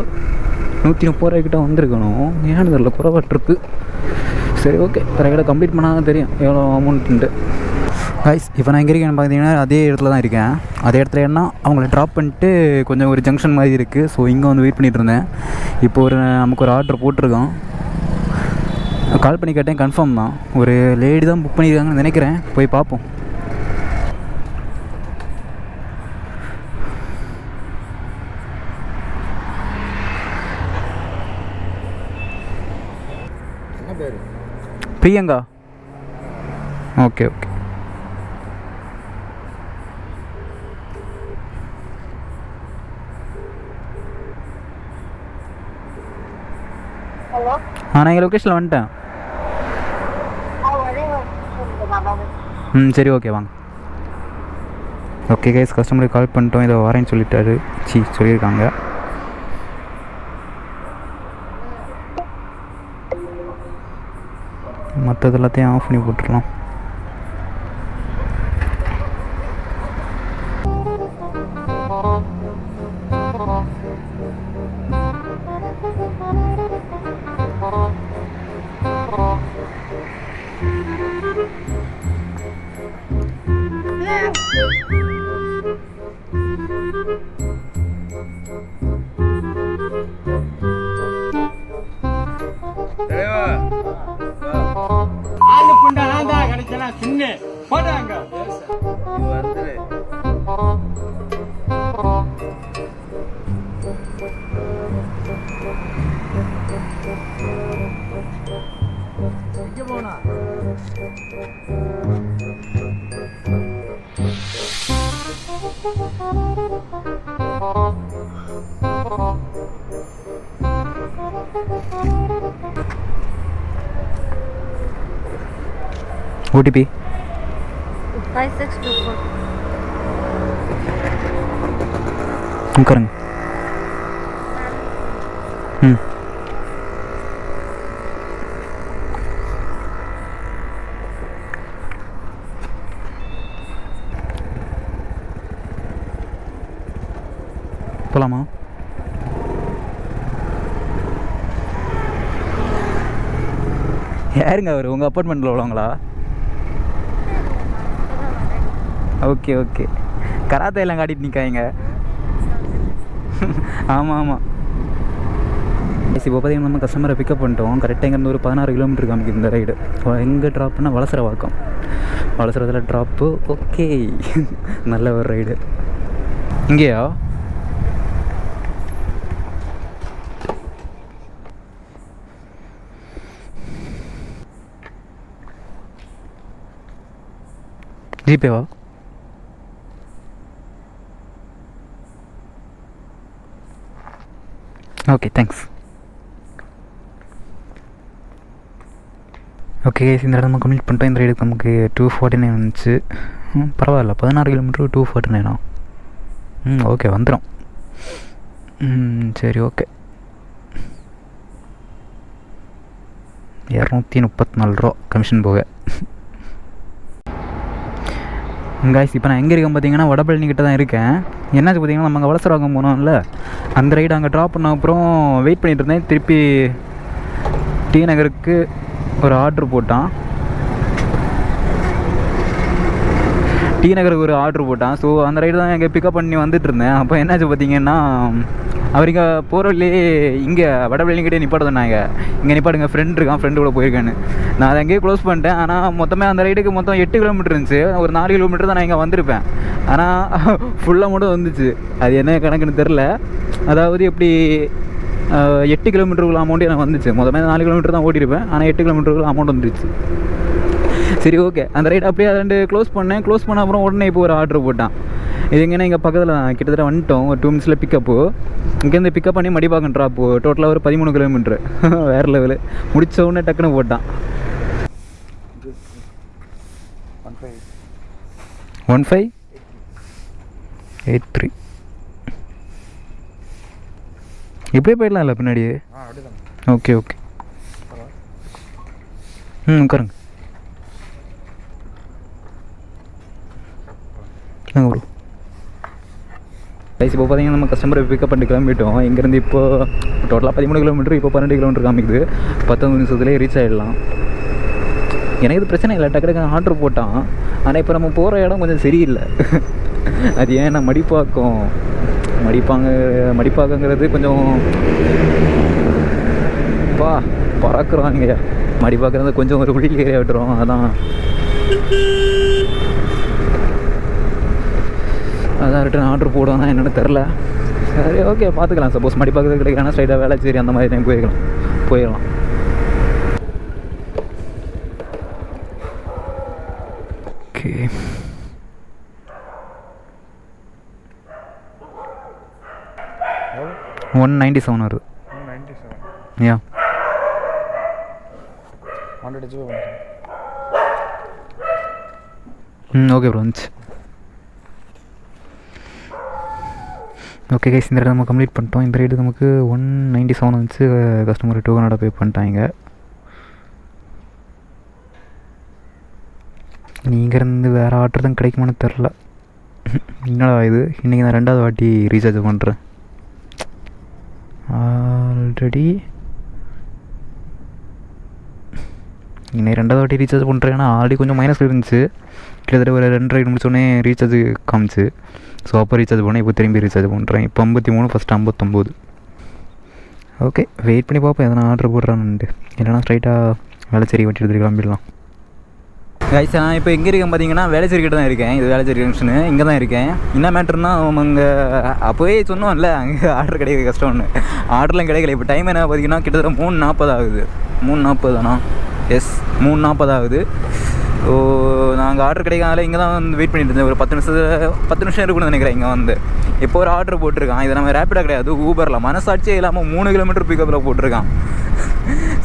130 ரூபாய்க்கிட்ட வந்திருக்கணும். ஏன்னு தெரியல, குறவாட்ருக்கு. சரி ஓகே, ரைடை கம்ப்ளீட் பண்ணால் தெரியும் எவ்வளோ அமௌண்ட்டுன்ட்டு. கைஸ் இப்போ நான் எங்கே இருக்கேன்னு பார்த்தீங்கன்னா அதே இடத்துல தான் இருக்கேன். அதே இடத்துல என்ன அவங்கள ட்ராப் பண்ணிட்டு கொஞ்சம் ஒரு ஜங்ஷன் மாதிரி இருக்குது. ஸோ இங்கே வந்து வெயிட் பண்ணிகிட்டு இருந்தேன். இப்போ நமக்கு ஒரு ஆர்டர் போட்டிருக்கோம். கால் பண்ணி கேட்டேன், கன்ஃபார்ம் தான். ஒரு லேடி தான் புக் பண்ணியிருக்காங்கன்னு நினைக்கிறேன். போய் பார்ப்போம். பிரியங்கா. Okay okay. நான் எங்கள் லொக்கேஷனில் வந்துட்டேன். சரி ஓகே வாங்க. ஓகே கைஸ், கஸ்டமருக்கு கால் பண்ணிட்டோம். இதை வரேன்னு சொல்லிட்டாரு. சொல்லியிருக்காங்க. மற்றது எல்லாத்தையும் ஆஃப் பண்ணி போட்டுடலாம். OTP 5624. உட்காருங்க. போகலாமா? யாருங்க அவர்? உங்கள் அப்பார்ட்மெண்ட்டில் உள்ளவங்களா? Okay okay. கராத்தே எல்லாம் காட்டிட்டு நிற்காங்க. ஆமாம் ஆமாம். இப்போ பார்த்தீங்கன்னா நம்ம கஸ்டமரை பிக்கப் பண்ணிட்டோம். கரெக்டாக இங்கேருந்து ஒரு 16 கிலோமீட்டர் காமிக்குது இந்த ரைடு. எங்கே ட்ராப்னா வலசரவாக்கம். வலசரத்தில் ட்ராப்பு. ஓகே, நல்ல ஒரு ரைடு. இங்கேயா? ஜிபேவா? Okay thanks. ஓகே இந்த இடம் நம்ம கம்ப்ளீட் பண்ணிட்டோம். இந்த ரைடுக்கு நமக்கு 249 வந்துச்சு. பரவாயில்ல, 16 கிலோமீட்டர் 249. ஓகே வந்துடும். சரி ஓகே. 234 ரூபா கமிஷன் போக. காய்ஸ் இப்போ நான் எங்கே இருக்கேன் பார்த்தீங்கன்னா வடபழனி கிட்ட தான் இருக்கேன். என்னாச்சு பார்த்தீங்கன்னா நம்ம அங்கே வலசரவாக்கம் போனோம்ல, அந்த ரைடு அங்கே ட்ராப் பண்ண அப்புறம் வெயிட் பண்ணிகிட்டு இருந்தேன். திருப்பி டி நகருக்கு ஒரு ஆர்டர் போட்டான். டி நகருக்கு ஒரு ஆர்டர் போட்டான். ஸோ அந்த ரைடு தான் எங்கே பிக்கப் பண்ணி வந்துட்டு இருந்தேன். அப்போ என்னாச்சு பார்த்தீங்கன்னா அவர் இங்கே போகிறவர்களே இங்கே வடபழனிக்கிட்டே நிப்பாட்ட சொன்னாங்க. இங்கே நிப்பாட்டுங்க, ஃப்ரெண்ட் இருக்கான், ஃப்ரெண்டு கூட போயிருக்கேன்னு. நான் அதை அங்கேயே க்ளோஸ் பண்ணிட்டேன். ஆனால் மொத்தமே அந்த ரைடுக்கு மொத்தம் 8 கிலோமீட்டர் இருந்துச்சு. ஒரு 4 கிலோமீட்டர் தான் நான் இங்கே வந்திருப்பேன். ஆனால் ஃபுல்லாக மட்டும் வந்துச்சு. அது என்ன கணக்குன்னு தெரில. அதாவது எப்படி 8 கிலோமீட்டருக்குள்ள அமௌண்ட்டு எனக்கு வந்துச்சு. மொத்தமே 4 கிலோமீட்டர் தான் ஓட்டியிருப்பேன். ஆனால் 8 கிலோமீட்டருக்குள்ள அமௌண்ட் வந்துருச்சு. சரி ஓகே, அந்த ரைடு அப்படியே 2 க்ளோஸ் பண்ணேன். க்ளோஸ் பண்ண அப்புறம் உடனே இப்போ ஒரு ஆர்டர் போட்டான். இது எங்கன்னா இங்கே பக்கத்தில் கிட்டத்தட்ட வந்துட்டோம். ஒரு 2 மினிட்ஸில் பிக்கப்பு. இங்கேருந்து பிக்கப் பண்ணி மடிப்பாக்கம் ட்ராப்பு. டோட்டலாக ஒரு 13 கிலோமீட்ரு. வேறு லெவலு. முடித்த உடனே டக்குன்னு போட்டான். 1583. இப்படியே போயிடலாம் இல்லை பின்னாடியே? Okay okay. உட்காருங்க. ப்ரோ ரைஸ் இப்போ பார்த்தீங்கன்னா நம்ம கஸ்டமரை பிக்கப் பண்ணி கிளம்பிட்டோம். இங்கேருந்து இப்போ டோட்டலாக 13 கிலோமீட்டர், இப்போ 12 கிலோமீட்டர் காமிக்குது. 19 நிமிஷத்துலேயே ரீச் ஆகிடலாம். எனக்கு இது பிரச்சனை இல்லை, டக்கு டக்குன்னு ஆர்டர் போட்டான். ஆனால் இப்போ நம்ம போகிற இடம் கொஞ்சம் சரியில்லை. அது ஏன்னா மடிப்பாக்கங்கிறது கொஞ்சம் பா பறக்குறாங்க. மடி பார்க்குறது கொஞ்சம் ஒரு குழியில் ஏறி விட்டுரும். அதான் ரிட்டன் ஆர்டர் போடுவானா என்னென்னு தெரில. சரி ஓகே பார்த்துக்கலாம். சப்போஸ் மடி பார்க்குறது கிடைக்கலன்னா ஸ்ட்ரைட்டாக வேளச்சேரி அந்த மாதிரி டைம் போயிடலாம். ஓகே 197 வருது. 197 யா 100 GB பண்ணுறேன். ஓகே ப்ரோ வந்துச்சு. ஓகே கைஸ், இந்த ரைடு நம்ம கம்ப்ளீட் பண்ணிட்டோம். இந்த ரைடு நமக்கு 197 வந்துச்சு. கஸ்டமர் 200 பே பண்ணிட்டாங்க. இங்கேருந்து வேறு ஆர்டர் தான் கிடைக்குமான்னு தெரில. என்னடா இது, இன்றைக்கி நான் 2வது வாட்டி ரீசார்ஜ் பண்ணுறேன். ஆல்ரெடி இன்னைக்கு 2வது வாட்டி ரீசார்ஜ் பண்ணுறேன். ஏன்னா ஆல்ரெடி கொஞ்சம் மைனஸ் இருந்துச்சு. கிட்டத்தட்ட ஒரு 2 ரைடு முடிச்சோடனே ரீசார்ஜ் காமிச்சு. ஸோ அப்போ ரீசார்ஜ் பண்ணேன். இப்போ திரும்பி ரீசார்ஜ் பண்ணுறேன். இப்போ 53, ஃபஸ்ட்டு 59. ஓகே வெயிட் பண்ணி பார்ப்போம் எதனா ஆர்டர் போடுறான்னுட்டு. இல்லைனா ஸ்ட்ரைட்டாக வேளச்சேரி வட்டி எடுத்துகிட்டு கிளம்பிடலாம். கைஸ் நான் இப்போ எங்கே இருக்கேன் பார்த்தீங்கன்னா வேளச்சேரி கிட்ட தான் இருக்கேன். இது வேளச்சேரி ஜங்ஷனு, இங்கே தான் இருக்கேன். என்ன மேட்டர்னா அங்கே அப்போவே சொன்னோம்ல அங்கே ஆர்டர் கிடைக்க கஷ்டம்னு. ஆர்டர்லாம் கிடைக்கல. இப்போ டைம் என்ன பார்த்தீங்கன்னா கிட்டத்தட்ட 3:40 ஆகுது. 3:40 தானா? எஸ் 3:40 ஆகுது. ஸோ நாங்கள் ஆர்டர் கிடைக்காத இங்கே தான் வந்து வெயிட் பண்ணிட்டு இருந்தேன். ஒரு 10 நிமிஷம் இருக்குன்னு நினைக்கிறேன். இங்கே வந்து இப்போ ஒரு ஆர்டர் போட்டிருக்கான். இது நம்ம ரேப்பிடாக கிடையாது, ஊபரில். மனசாட்சியே இல்லாமல் 3 கிலோமீட்டர் பிக்கப்பில் போட்டிருக்கான்.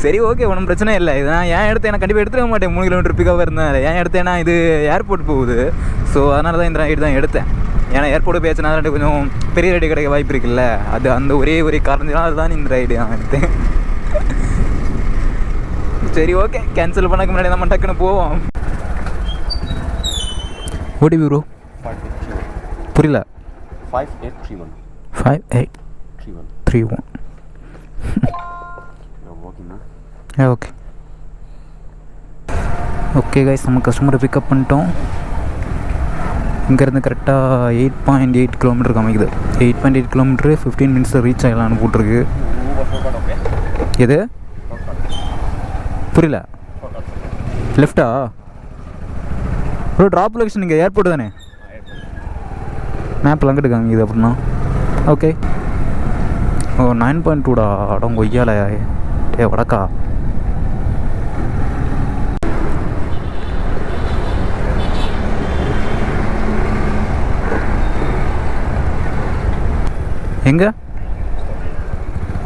சரி ஓகே ஒன்றும் பிரச்சனை இல்லை. இதெல்லாம் ஏன் எடுத்து எனக்கு கண்டிப்பாக எடுத்துக்க மாட்டேன். 3 கிலோமீட்டர் பிக்கப் இருந்தேன். ஏன் எடுத்தேன்னா இது ஏர்போர்ட் போகுது. ஸோ அதனால தான் இந்த ரைடு தான் எடுத்தேன். ஏன்னா ஏர்போர்ட்டு பேச்சுனா ரெண்டு கொஞ்சம் பெரிய ரைடு கிடைக்க வாய்ப்பு இருக்குல்ல. அது அந்த ஒரே காரணத்தினால தான் இந்த ரைடு நான் எடுத்தேன். சரி ஓகே கேன்சல் பண்ணக்கு முன்னாடி நம்ம டக்குன்னு போவோம். ஓடிபி ப்ரோ புரியல. 5831 5831 ஓகே ஓகே கைஸ் நம்ம கஸ்டமரை பிக்கப் பண்ணிட்டோம். இங்கேருந்து கரெக்டாக 8.8 கிலோமீட்டர் காமிக்குது. 8.8 கிலோமீட்டரு 15 மினிட்ஸில் ரீச் ஆகலான்னு போட்டிருக்கு. எது புரியல. லெஃப்டா ப்ரோ? ட்ராப் லொகேஷன் இங்கே ஏர்போர்ட் தானே? மேப்பில் அங்கிட்டு காமிக்குது அப்படின்னா. ஓகே ஓ 9.2டா? அடம் கொய்யால வடக்கா. எங்கே?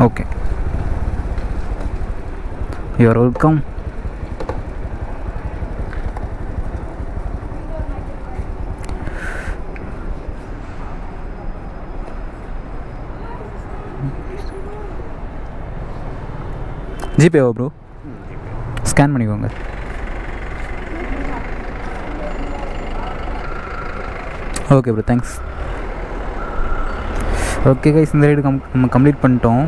Okay you are welcome. ஜிபேவா ப்ரோ? ஸ்கேன் பண்ணிக்கோங்க. Okay bro thanks. Okay guys இந்த ரைடு நம்ம கம்ப்ளீட் பண்ணிட்டோம்.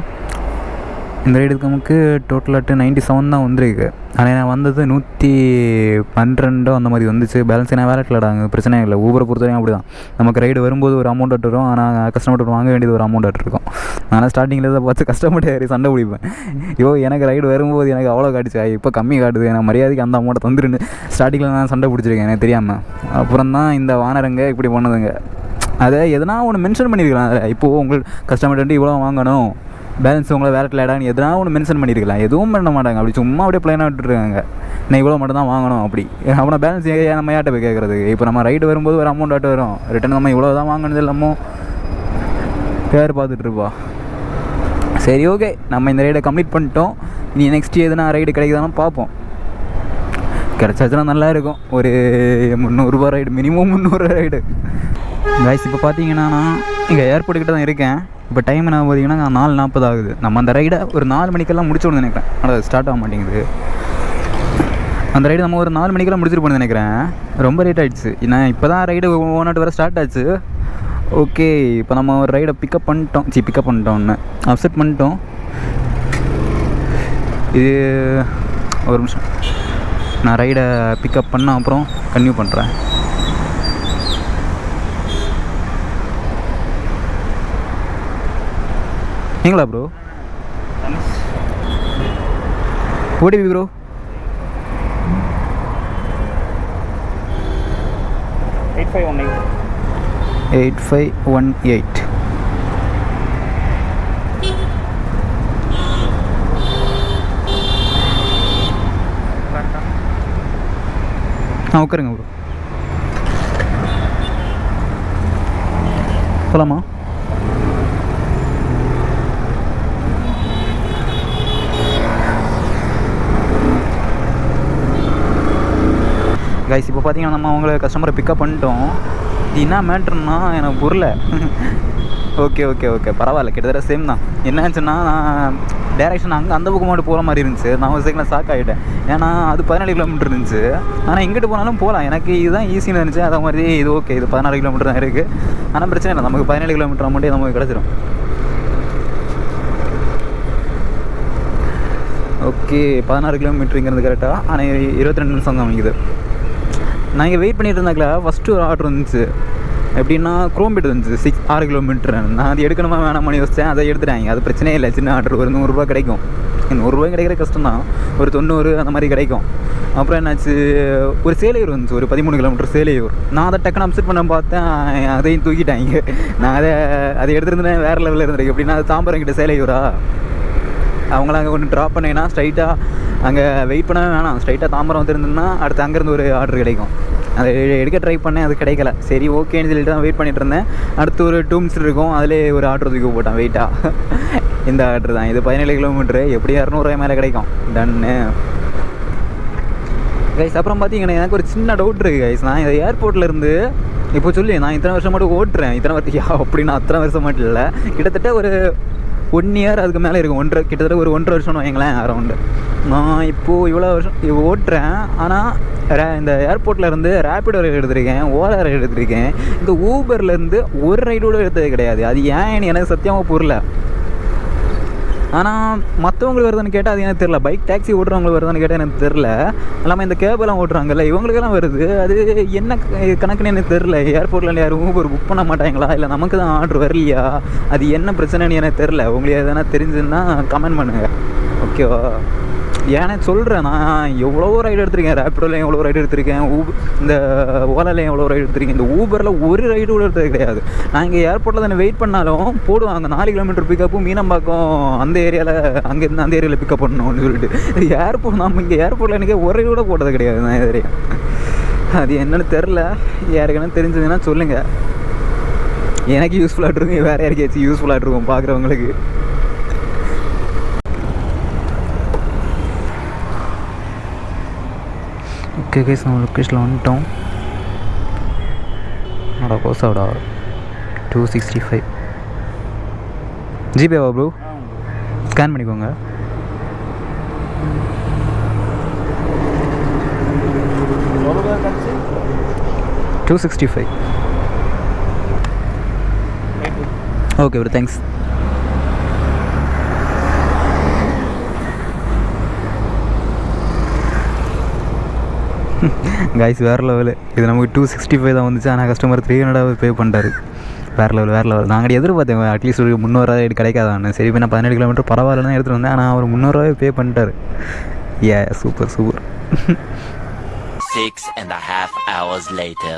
இந்த ரைடுக்கு நமக்கு டோட்டலாட்டு 97 தான் வந்திருக்கு. ஆனால் நான் வந்தது 112 அந்த மாதிரி வந்துச்சு. பேலன்ஸ் நான் வேலை இல்லைடாங்க, பிரச்சனை இல்லை. ஊபரை பொறுத்தவரைக்கும் அப்படி தான். நமக்கு ரைடு வரும்போது ஒரு அமௌண்ட் வரும். ஆனால் கஸ்டமர்கிட்ட வாங்க வேண்டியது ஒரு அமௌண்ட் இருக்கும். ஆனால் ஸ்டார்டிங்கில் தான் பார்த்து கஸ்டமர்கிட்ட சண்டை பிடிப்பேன். எனக்கு ரைடு வரும்போது எனக்கு அவ்வளோ காட்டுச்சு, இப்போ கம்மி காட்டுது, எனக்கு மரியாதைக்கு அந்த அமௌண்ட்டை தந்துருன்னு ஸ்டார்டிங்கில் நான் சண்டை பிடிச்சிருக்கேன் எனக்கு தெரியாமல். அப்புறம் தான் இந்த வானரங்க இப்படி பண்ணுதுங்க. அதை எதனா ஒன்று மென்ஷன் பண்ணியிருக்கலாம். அதில் இப்போது உங்களுக்கு கஸ்டமர்கிட்ட இவ்வளோ வாங்கணும், பேலன்ஸ் உங்களை வேலட்டில் ஆடான்னு எதனா ஒன்று மென்ஷன் பண்ணியிருக்கலாம். எதுவும் பண்ண மாட்டாங்க. அப்படி சும்மா அப்படியே ப்ளைனாக விட்டுருக்காங்க. நான் இவ்வளோ மட்டும் தான் வாங்கணும் அப்படி. அவனை பேலன்ஸ் நம்ம யார்கிட்ட போய் கேட்குறது? இப்போ நம்ம ரைடு வரும்போது ஒரு அமௌண்ட் ஆட்டு வரும். ரிட்டன் நம்ம இவ்வளோ தான் வாங்கினது இல்லாமல் பேர் பார்த்துட்ருப்பா. சரி ஓகே நம்ம இந்த ரைடை கம்ப்ளீட் பண்ணிட்டோம். இனி நெக்ஸ்ட்டு எதுனா ரைடு கிடைக்குதானு பார்ப்போம். கிடச்சாச்சுன்னா நல்லா இருக்கும். ஒரு 300 ரூபா ரைடு, மினிமம் 300 ரைடு. கைஸ் இப்போ பார்த்தீங்கன்னா நான் இங்கே ஏர்போர்ட்டுக்கிட்ட தான் இருக்கேன். இப்போ டைம் என்ன பார்த்தீங்கன்னா 4:40 ஆகுது. நம்ம அந்த ரைடை ஒரு 4 மணிக்கெல்லாம் முடிச்சோன்னு நினைக்கிறேன். ஆனால் அது ஸ்டார்ட் ஆக மாட்டேங்குது. அந்த ரைடு நம்ம ஒரு 4 மணிக்கெல்லாம் முடிச்சிருப்போம்னு நினைக்கிறேன். ரொம்ப லேட் ஆகிடுச்சு. நான் இப்போ தான் ரைடு 1 hour வரை ஸ்டார்ட் ஆச்சு. ஓகே இப்போ நம்ம ஒரு ரைடை பிக்கப் பண்ணிட்டோம். அப்செட் பண்ணிட்டோம். இது ஒரு நிமிஷம், நான் ரைடை பிக்கப் பண்ண அப்புறம் கன்டினியூ பண்ணுறேன். நீங்களா ப்ரோ? OTP bro. 8518. உட்காருங்க ப்ரோ. போலாமா? கைஸ் இப்போ பார்த்தீங்கன்னா நம்ம அவங்கள கஸ்டமரை பிக்கப் பண்ணிட்டோம். இது என்ன மேட்ருன்னா எனக்கு புரியல. ஓகே பரவாயில்ல, கிட்டத்தட்ட சேம் தான். என்ன ஆச்சுன்னா நான் டேரெக்ஷன் அந்த பக்கம் மட்டும் போகிற மாதிரி இருந்துச்சு. நான் ஒரு செகண்டில் ஷாக் ஆகிட்டேன். ஏன்னா அது 17 கிலோமீட்டர் இருந்துச்சு. ஆனால் எங்கிட்டு போனாலும் போகலாம், எனக்கு இதுதான் ஈஸின்னு இருந்துச்சு. அதே மாதிரி இது ஓகே, இது 16 கிலோமீட்டர் தான் இருக்குது. ஆனால் பிரச்சனை இல்லை, நமக்கு 17 கிலோமீட்டர் மட்டும் நமக்கு கிடச்சிரும். ஓகே 16 கிலோமீட்டருங்கிறது கரெக்டாக. ஆனால் 22 நிமிஷம் தான் நிற்குது. நான் இங்கே வெயிட் பண்ணிட்டு இருந்தாக்கல ஃபஸ்ட்டு ஒரு ஆர்டர் இருந்துச்சு. எப்படின்னா குரோம்பிட் இருந்துச்சு 6 கிலோமீட்டர். நான் அது எடுக்கணுமா வேணாமனு யோசித்தேன். அதை எடுத்துட்டாங்க. அது பிரச்சனையே இல்லை. சின்ன ஆர்டர் ஒரு 100 ரூபா கிடைக்கும். 100 ரூபாய் கிடைக்கிற கஷ்டம் தான், ஒரு 90 அந்த மாதிரி கிடைக்கும். அப்புறம் என்னாச்சு, ஒரு சேலையூர் வந்துச்சு, ஒரு 13 கிலோமீட்டர் சேலையூர். நான் அதை டக்குன்னு அப்செட் பண்ண பார்த்தேன், அதையும் தூக்கிட்டாங்க. நான் அதை எடுத்துருந்தேன் வேறு லெவலில் இருந்திருக்கு. எப்படின்னா அது தாம்பரம் கிட்ட சேலையூரா, அவங்கள அங்கே கொண்டு ட்ராப் பண்ணிங்கன்னா ஸ்ட்ரைட்டாக அங்கே வெயிட் பண்ணவே வேணாம், ஸ்ட்ரைட்டாக தாம்பரம் வந்துருந்துன்னா அடுத்து அங்கேருந்து ஒரு ஆர்டர் கிடைக்கும். அதை எடுக்க ட்ரை பண்ணேன், அது கிடைக்கல. சரி ஓகேன்னு சொல்லிட்டு தான் வெயிட் பண்ணிட்டு இருந்தேன். அடுத்து ஒரு 2 மினிட்ஸ் இருக்கும், அதிலே ஒரு ஆர்டர் தூக்கி போட்டான் வெயிட்டாக. இந்த ஆர்டர் தான் இது 17 கிலோமீட்ரு, எப்படி 200 ரூபாய் மேலே கிடைக்கும். டன்னு கைஸ். அப்புறம் பார்த்தீங்கன்னா எனக்கு ஒரு சின்ன டவுட் இருக்குது கைஸ். நான் இந்த ஏர்போர்ட்டில் இருந்து இப்போ சொல்லி நான் இத்தனை வருஷம் மட்டும் ஓட்டுறேன். இத்தனை வருஷம் அப்படின்னு அத்தனை வருஷம் மட்டும் இல்லை, கிட்டத்தட்ட ஒரு 1 இயர் அதுக்கு மேலே இருக்கும். கிட்டத்தட்ட ஒரு 1.5 வருஷம்னு வைங்களேன் அரௌண்டு. நான் இப்போது இவ்வளோ வருஷம் ஓட்டுறேன். ஆனால் இந்த ஏர்போர்ட்டில் இருந்து ரேப்பிடோ ரைடு எடுத்திருக்கேன், ஓலா ரைடு எடுத்திருக்கேன். இந்த ஊபர்லேருந்து ஒரு ரைடு கூட எடுத்தது கிடையாது. அது ஏன்னு எனக்கு சத்தியமாக புரியல. ஆனால் மற்றவங்களுக்கு வருதுன்னு கேட்டால் அது எனக்கு தெரில. பைக் டாக்ஸி ஓட்டுறவங்களுக்கு வருதுன்னு கேட்டால் எனக்கு தெரில. எல்லாமே இந்த கேபெல்லாம் ஓட்டுறாங்கல்ல இவங்களுக்கெல்லாம் வருது. அது என்ன கணக்குன்னு எனக்கு தெரில. ஏர்போர்ட்டில் யாரும் ஊபர் புக் பண்ண மாட்டாங்களா, இல்லை நமக்கு தான் ஆர்டர் வரலையா, அது என்ன பிரச்சனைன்னு எனக்கு தெரில. உங்களுக்கு எதனா தெரிஞ்சுன்னா கமெண்ட் பண்ணுங்கள், ஓகேவா? ஏன்னா சொல்கிறேன், நான் எவ்வளோ ரைடு எடுத்திருக்கேன். ரேப்பிடோலையும் எவ்வளோ ரைடு எடுத்திருக்கேன், இந்த ஓலாலையும் எவ்வளோ ரைடு எடுத்திருக்கேன். இந்த ஊபரில் ஒரு ரைடு கூட எடுத்தது கிடையாது. நான் இங்கே ஏர்போர்ட்டில் தானே வெயிட் பண்ணாலும் போடுவாங்க 4 கிலோமீட்டர் பிக்கப்பும் மீனம்பாக்கம் அந்த ஏரியாவில், அங்கேருந்து அந்த ஏரியாவில் பிக்கப் பண்ணணும்னு சொல்லிட்டு. ஏர்போர்ட் நம்ம இங்கே ஏர்போர்ட்டில் எனக்கு ஒரு ரைடு கூட போட்டது கிடையாது நான் இது வரையும். அது என்னென்னு தெரில. யாருக்குன்னு தெரிஞ்சதுன்னா சொல்லுங்கள், எனக்கு யூஸ்ஃபுல்லாக இருக்கும், வேறு யாருக்காச்சும் யூஸ்ஃபுல்லாக இருக்கும் பார்க்குறவங்களுக்கு. ஓகே கேஸ், நம்ம லொக்கேஷனில் வந்துட்டோம். என்னோட கோசாவோட 265 ஜிபேவா ப்ரோ? ஸ்கேன் பண்ணிக்கோங்க. $265. Okay bro, thanks. கைஸ் வேறு லெவலு. இது நமக்கு 265 தான் வந்துச்சு. ஆனால் கஸ்டமர் 300 பே பண்ணிட்டாரு. வேறு லெவல். நாங்கள் எதிர்பார்த்தேன் அட்லீஸ்ட் ஒரு 300 ரூபாய் கிடைக்காதான்னு. சரி இப்போ நான் 17 கிலோமீட்டர் பரவாயில்ல தான் எடுத்துகிட்டு வந்தேன். ஆனால் அவர் 300 ரூபாய் பே பண்ணிட்டார். சூப்பர். 6.5 hours later.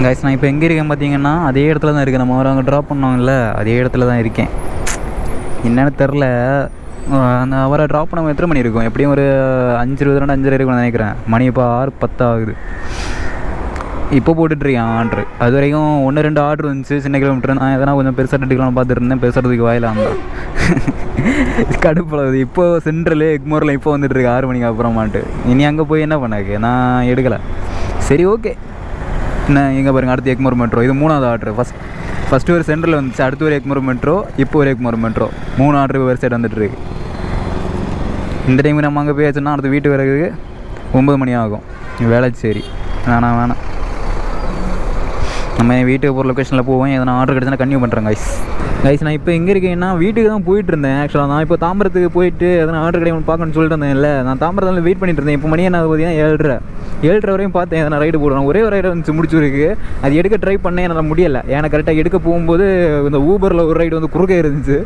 கைஸ் நான் இப்போ எங்கே இருக்கேன் பார்த்தீங்கன்னா அதே இடத்துல தான் இருக்கேன். நம்ம அங்கே ட்ராப் பண்ணோம்ல அதே இடத்துல தான் இருக்கேன். என்னென்னு தெரில. அந்த அவரை ட்ராப் பண்ண எத்தனை மணி இருக்கும்? எப்படியும் ஒரு 5:22 5:30 இருக்கும்னு நினைக்கிறேன். மணி இப்போ 6:10 ஆகுது. இப்போ போட்டுட்ருக்கேன் ஆர்ட்ரு. அது வரைக்கும் 1-2 ஆர்ட்ரு வந்துச்சு சின்ன கிலோமீட்டர். நான் எதனா கொஞ்சம் பெருசாக எடுத்துக்கலாம் பார்த்துட்டு இருந்தேன். பேசுகிறதுக்கு வாயிலாம் தான் கடுப்பளவுது. இப்போ சென்ட்ரலு எக்மோரில் இப்போ வந்துட்டுருக்கு 6 மணிக்கு அப்புறமாட்டு. இனி அங்கே போய் என்ன பண்ணாக்கு நான் எடுக்கலை. சரி ஓகே. என்ன எங்கே பாருங்கள், அடுத்து எக்மோர் மெட்ரோ. இது 3வது ஆர்ட்ரு. ஃபஸ்ட்டு ஒரு சென்ட்ரல் வந்துச்சு, அடுத்து ஒரு எக்மோர் மெட்ரோ, இப்போ ஒரு எக்மோர் மெட்ரோ. 3 ஆர்டருக்கு ஒரு சைடு வந்துட்டுருக்கு. இந்த டைமுக்கு நம்ம அங்கே போயாச்சுன்னா அடுத்து வீட்டு வரதுக்கு 9 மணி ஆகும். வேளச்சேரி வேணாம். நம்ம வீட்டுக்கு போகிற லொக்கேஷனில் போவோம். எதனா ஆர்டர் கிடச்சுன்னா கன்டினியூ பண்ணுறேன் கைஸ். கைஸ் நான் இப்போ எங்கே இருக்கேன்னா வீட்டுக்கு தான் போயிட்டு இருந்தேன். ஆக்சுவலாக நான் இப்போ தாம்பரத்துக்கு போயிட்டு எதனா ஆர்டர் கிடைக்கும் பார்க்கணும்னு சொல்லிட்டு இருந்தேன். இல்லை நான் தாம்பரத்தில் வெயிட் பண்ணிட்டு இருந்தேன். இப்போ மணி என்ன பார்த்தீங்கன்னா 7:30 வரையும் பார்த்தேன். எதனா ரைடு போடுறேன். ஒரே ஒரு ரைடு வந்து முடிச்சிருக்கு. அது எடுக்க ட்ரை பண்ணேன், என்னால் முடியலை. ஏன்னா கரெக்டாக எடுக்க போகும்போது இந்த ஊபரில் ஒரு ரைடு வந்து குறுக்கே இருந்துச்சு.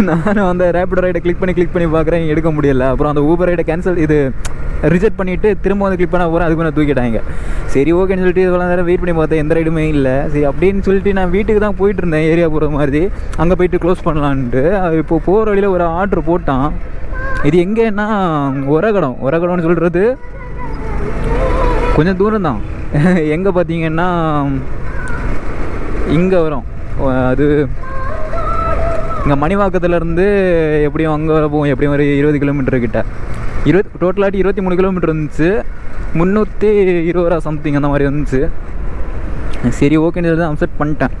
நானும் அந்த ரேபிடோ ரைடை கிளிக் பண்ணி பார்க்குறேன், எடுக்க முடியலை. அப்புறம் அந்த ஊபர் ரைடை கேன்சல் ரிஜெக்ட் பண்ணிவிட்டு திரும்ப வந்து கிளிக் பண்ண போகிறேன். அதுக்கு நான் தூக்கிட்டாங்க. சரி ஓகேன்னு சொல்லிட்டு இவ்வளோ நேரம் வெயிட் பண்ணி பார்த்தேன், எந்த ரைடுமே இல்லை. சரி அப்படின்னு சொல்லிட்டு நான் வீட்டுக்கு தான் போயிட்டு இருந்தேன், ஏரியா போகிற மாதிரி. அங்கே போயிட்டு க்ளோஸ் பண்ணலான்ட்டு இப்போ போகிற வழியில் ஒரு ஆர்டர் போட்டான். இது எங்கேன்னா உரகடம்னு சொல்கிறது கொஞ்சம் தூரம் தான். எங்கே பார்த்தீங்கன்னா இங்கே வரும். அது இங்கே மணிவாக்கத்துலேருந்து எப்படியும் அங்கே வர போகும். எப்படியும் ஒரு 20 கிலோமீட்டர் கிட்ட. டோட்டலாட்டி 23 கிலோமீட்டர் இருந்துச்சு. 320 ரூபா சம்திங் அந்த மாதிரி இருந்துச்சு. சரி ஓகேன்னு சொல்லி தான் அப்செட் பண்ணிட்டேன்.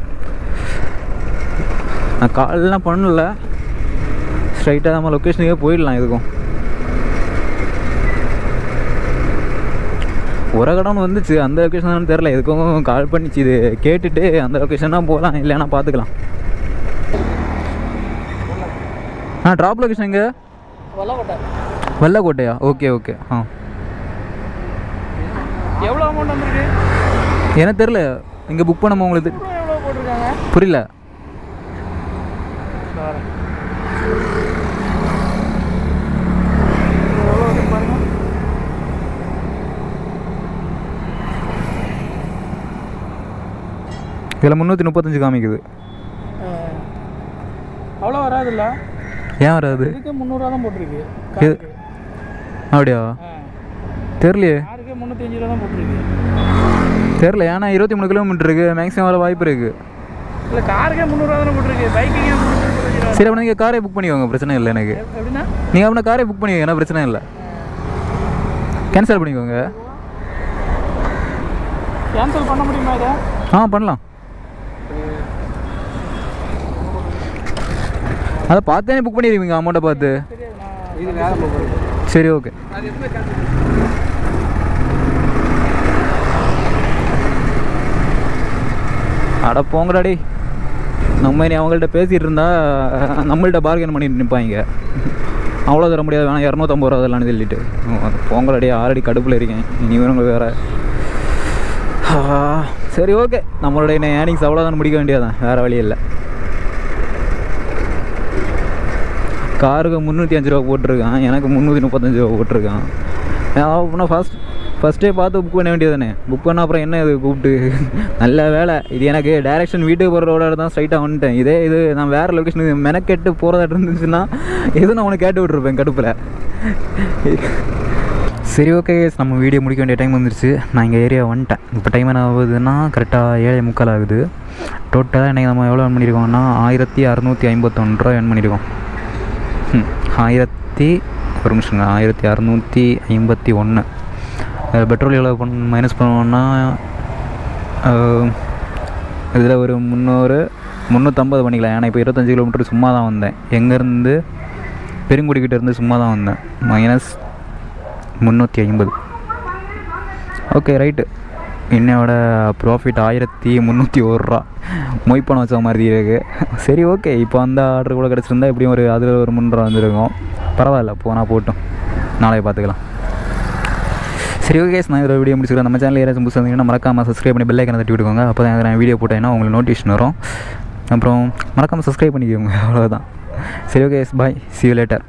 நான் கால்லாம் பண்ணல, ஸ்ட்ரைட்டாக நம்ம லொக்கேஷனுக்கே போயிடலாம். இதுக்கும் உரகடம்னு வந்துச்சு, அந்த லொக்கேஷன் தெரில. எதுக்கும் கால் பண்ணிச்சு. இது கேட்டுட்டு அந்த லொக்கேஷனாக போகலாம், இல்லைன்னா பார்த்துக்கலாம். ட்ராப் லொக்கேஷன் எங்கே? வெள்ளக்கோட்டையா? ஓகே எவ்வளோ அமௌண்ட் வந்துருக்கு எனக்கு தெரில. இங்கே புக் பண்ண உங்களுக்கு எவ்வளோ போட்டிருக்காங்க? புரியல. இதில் 335 காமிக்குது. அவ்வளோ வராதுல்ல? ஏன் வராது? இதுக்கு 300 தான் போட்டிருக்கு. அப்படியா? தெரிலையே. காருக்கு 305 தான் போட்டிருக்கு. தெரில. ஏன்னா 23 கிலோமீட்டர் இருக்குது, மேக்ஸிமம் வர வாய்ப்பு இருக்குது. இல்லை காருக்கே 300 தானே போட்டிருக்கு, பைக்குக்கே 300. சரி அப்போ நீங்கள் காரே புக் பண்ணிக்கோங்க, பிரச்சனை இல்லை எனக்கு. எப்படின்னா நீங்கள் அப்படின்னா காரே புக் பண்ணிக்கோங்க, ஏன்னா பிரச்சனை இல்லை. கேன்சல் பண்ணிக்கோங்க. கேன்சல் பண்ண முடியுமா இதை? பண்ணலாம். அதை பார்த்தே புக் பண்ணிடுவீங்க அமௌண்ட்டை பார்த்து. சரி ஓகே. அட போங்கடாடி. நம்ம இனி அவங்கள்ட்ட பேசிகிட்டு இருந்தால் நம்மள்கிட்ட பார்கென் பண்ணிட்டு நிற்பாங்க. அவ்வளோ தர முடியாது, வேணாம் 250 ரூபா அதெல்லாம் சொல்லிட்டு போங்கடாடி. ஆல்ரெடி கடுப்பில் இருக்கேன், இனி உங்களுக்கு வேறு. சரி ஓகே, நம்மளுடைய ஏர்னிங்ஸ் அவ்வளோதான், முடிக்க வேண்டியதான், வேறு வழி இல்லை. காருக்கு 305 ரூபா போட்டிருக்கான், எனக்கு 335 ரூபா போட்டிருக்கான். அப்படின்னா ஃபஸ்ட்டே பார்த்து புக் பண்ண வேண்டியது தானே. புக் பண்ண அப்புறம் என்ன இது கூப்பிட்டு. நல்ல வேலை இது எனக்கு டேரெக்ஷன் வீட்டுக்கு போகிற ரோட தான் ஸ்ட்ரைட்டாக வந்துட்டேன். இது நான் வேறு லொக்கேஷனுக்கு மெனக்கெட்டு போகிறதா இருந்துச்சுன்னா எதுவும் நான் உனக்கு கேட்டு விட்ருப்பேன் கடுப்பில். சரி ஓகே, நம்ம வீடியோ முடிக்க வேண்டிய டைம் வந்துருச்சு. நான் இங்கே ஏரியா வந்துட்டேன். இப்போ டைம் என்ன ஆகுதுன்னா கரெக்டாக 7:45 ஆகுது. டோட்டலாக இன்றைக்கி நம்ம எவ்வளோ earn பண்ணியிருக்கோம்னா 1651 ரூபா earn பண்ணியிருக்கோம். 1651. பெட்ரோல் எவ்வளோ மைனஸ் பண்ணுவோன்னா இதில் ஒரு 350 பண்ணிக்கலாம். ஏன்னா இப்போ 25 கிலோமீட்டர் சும்மா தான் வந்தேன். எங்கேருந்து பெருங்குடிக்கிட்ட இருந்து சும்மா தான் வந்தேன். -350. Okay right. என்னோட ப்ராஃபிட் 1301 ரூபா. மொய் பணம் வச்ச மாதிரி இருக்குது. சரி ஓகே, இப்போ அந்த ஆர்டர் கூட கிடச்சிருந்தா எப்படியும் அதில் ஒரு 3 ரூபா வந்துருக்கும். பரவாயில்ல, போனால் போட்டும், நாளைக்கு பார்த்துக்கலாம். சரி ஓகே, நான் இதில் வீடியோ முடிச்சுக்கிறேன். நம்ம சேனல் யாராச்சும் புதுசாக இருந்தீங்கன்னா மறக்காமல் சப்ஸ்கிரைப் பண்ணி பெல் ஐக்கனை தட்டி விட்டுக்கோங்க. அப்போ தான் நான் வீடியோ போட்டேன்னா உங்களுக்கு நோட்டிஃபிகேஷன் வரும். அப்புறம் மறக்காமல் சப்ஸ்கிரைப் பண்ணிக்கோங்க, அவ்வளோதான். சரி okay, bye, see you later.